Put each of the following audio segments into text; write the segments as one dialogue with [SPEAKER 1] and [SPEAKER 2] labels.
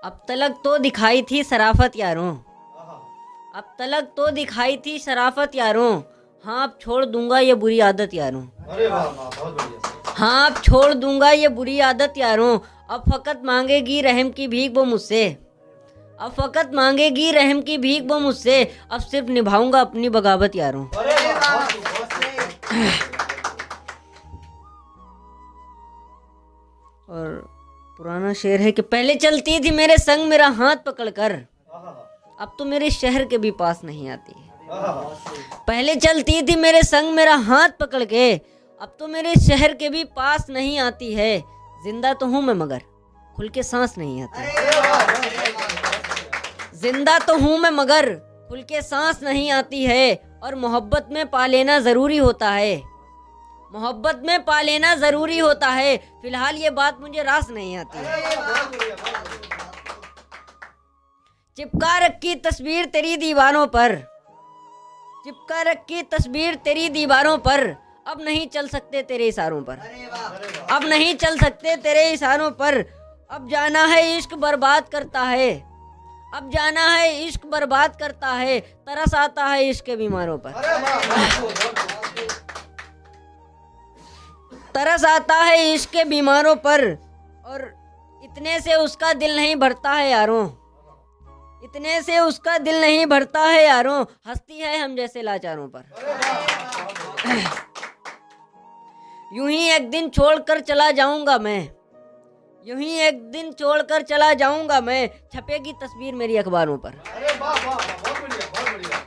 [SPEAKER 1] अब तलक तो दिखाई थी शराफत यारों, अब तलक तो दिखाई थी शराफत यारों, हाँ अब छोड़ दूंगा ये बुरी आदत यारों।
[SPEAKER 2] अरे वाह वाह, बहुत बढ़िया।
[SPEAKER 1] हाँ अब छोड़ दूंगा ये बुरी आदत यारों, अब फकत मांगेगी रहम की भीख वो मुझसे, अब फकत मांगेगी रहम की भीख वो मुझसे, अब सिर्फ निभाऊंगा अपनी बगावत यारों।
[SPEAKER 2] अरे वाह, बहुत सही।
[SPEAKER 1] और पुराना शेर है कि पहले चलती थी मेरे संग मेरा हाथ पकड़कर, अब तो मेरे शहर के भी पास नहीं आती है। पहले चलती थी मेरे संग मेरा हाथ पकड़ के, अब तो मेरे शहर के भी पास नहीं आती है। जिंदा तो हूँ मैं मगर खुल के सांस नहीं आती, जिंदा तो हूँ मैं मगर खुल के सांस नहीं आती है। और मोहब्बत में पा लेना ज़रूरी होता है, मोहब्बत में पा लेना ज़रूरी होता है। फिलहाल ये बात मुझे रास नहीं आती है। चिपका रखी तस्वीर तेरी दीवारों पर, चिपका रखी तस्वीर तेरी दीवारों पर, अब नहीं चल सकते तेरे इशारों पर, अब नहीं चल सकते तेरे इशारों पर। अब जाना है इश्क बर्बाद करता है, अब जाना है इश्क बर्बाद करता है। तरस आता है इश्क के बीमारों पर, तरस आता है इश्क के बीमारों पर। और इतने से उसका दिल नहीं भरता है यारों, इतने से उसका दिल नहीं भरता है यारों। हंसती है हम जैसे लाचारों पर। यूं ही एक दिन छोड़कर चला जाऊंगा मैं, यूं ही एक दिन छोड़कर चला जाऊंगा मैं। छपेगी तस्वीर मेरी अखबारों पर।
[SPEAKER 2] अरे वाह वाह, बहुत बढ़िया, बहुत बढ़िया।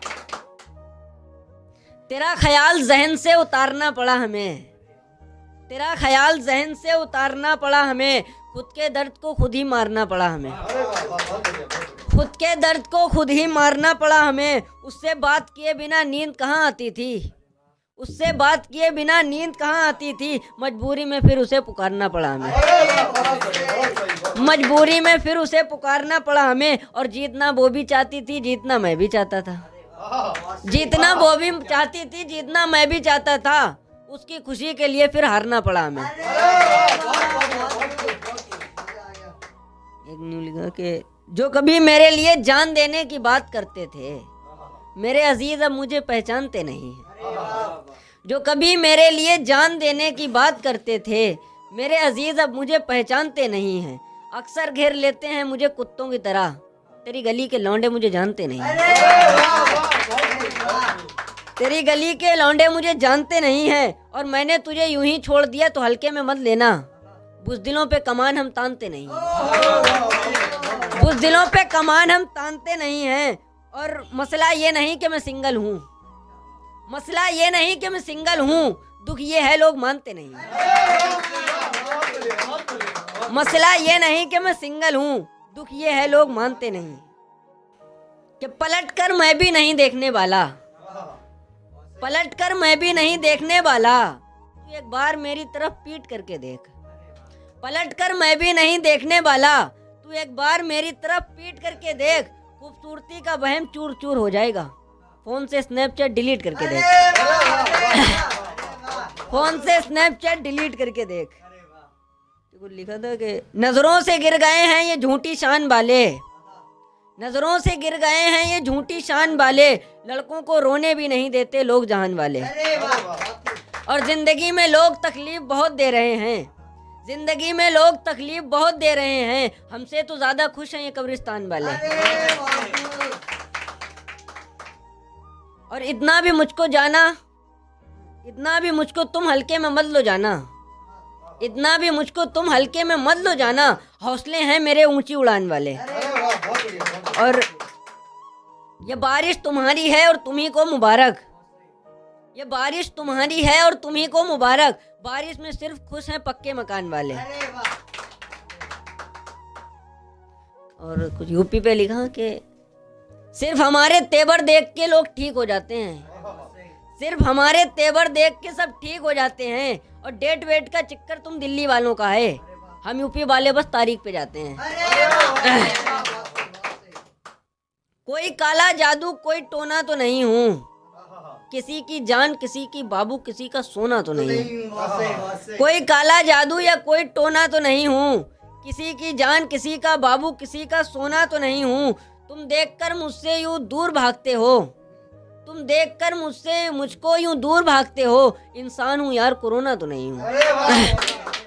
[SPEAKER 1] तेरा ख्याल जहन से उतारना पड़ा हमें, तेरा ख्याल जहन से उतारना पड़ा हमें। खुद के दर्द को खुद ही मारना पड़ा हमें,
[SPEAKER 2] अरे वाह वाह, बहुत बढ़िया, बहुत बढ़िया।
[SPEAKER 1] खुद के दर्द को खुद ही मारना पड़ा हमें। उससे बात किए बिना नींद कहाँ आती थी, उससे बात किए बिना नींद कहाँ आती थी। मजबूरी में फिर उसे पुकारना पड़ा हमें,
[SPEAKER 2] अरे वाह, बहुत बढ़िया, बहुत सही, बहुत।
[SPEAKER 1] मजबूरी में फिर उसे पुकारना पड़ा हमें। और जीतना वो भी चाहती थी, जीतना मैं भी चाहता था, जीतना वो भी चाहती थी, जीतना मैं भी चाहता था। उसकी खुशी के लिए फिर हारना पड़ा हमें। एक न्यू लिखा कि जो कभी मेरे लिए जान देने की बात करते थे, मेरे अजीज अब मुझे पहचानते नहीं हैं। जो कभी मेरे लिए जान देने की बात करते थे, मेरे अजीज अब मुझे पहचानते नहीं हैं। अक्सर घेर लेते हैं मुझे कुत्तों की तरह, तेरी गली के लौंडे मुझे जानते नहीं हैं। तेरी गली के लौंडे मुझे जानते नहीं हैं। और मैंने तुझे यूं ही छोड़ दिया तो हल्के में मत लेना, बुज़दिलों पे कमान हम तानते नहीं हैं, बुज़दिलों पे कमान हम तानते नहीं हैं। और मसला ये नहीं कि मैं सिंगल हूँ, मसला ये नहीं कि मैं सिंगल हूँ, दुख ये है लोग मानते नहीं हैं। मसला ये नहीं कि मैं सिंगल हूँ, दुख ये है लोग मानते नहीं। कि पलट कर मैं भी नहीं देखने वाला, पलट कर मैं भी नहीं देखने वाला। तू एक बार मेरी तरफ पीट करके देख, पलट कर मैं भी नहीं देखने वाला। तू एक बार मेरी तरफ पीट करके देख, खूबसूरती का वहम चूर चूर हो जाएगा। फोन से स्नैपचैट डिलीट करके देख, फोन से स्नैपचैट डिलीट करके देख। कुछ लिखा था कि नजरों से गिर गए हैं ये झूठी शान वाले, नजरों से गिर गए हैं ये झूठी शान वाले। लड़कों को रोने भी नहीं देते लोग जहान वाले। और जिंदगी में लोग तकलीफ बहुत दे रहे हैं, जिंदगी में लोग तकलीफ बहुत दे रहे हैं। हमसे तो ज्यादा खुश हैं ये कब्रिस्तान वाले। और इतना भी मुझको जाना, इतना भी मुझको तुम हल्के में मत लो जाना, इतना भी मुझको तुम हल्के में मत लो जाना। हौसले हैं मेरे ऊंची उड़ान वाले। और ये बारिश तुम्हारी है और तुम्ही को मुबारक, ये बारिश तुम्हारी है और तुम्ही को मुबारक। बारिश में सिर्फ खुश हैं पक्के मकान वाले। और कुछ यूपी पे लिखा कि सिर्फ हमारे तेवर देख के लोग ठीक हो जाते हैं, सिर्फ हमारे तेवर देख के सब ठीक हो जाते हैं। और डेट वेट का चक्कर तुम दिल्ली वालों का है, हम यूपी वाले बस तारीख पे जाते हैं। कोई काला जादू कोई टोना तो नहीं हूँ, किसी की जान किसी की बाबू किसी का सोना तो नहीं हूँ। कोई काला जादू या कोई टोना तो नहीं हूँ, किसी की जान, किसी का बाबू, किसी का सोना तो नहीं हूँ। तुम देखकर मुझसे यूं दूर भागते हो, तुम देखकर मुझको यूं दूर भागते हो। इंसान हूँ यार, कोरोना तो नहीं हूँ।
[SPEAKER 2] अरे वाह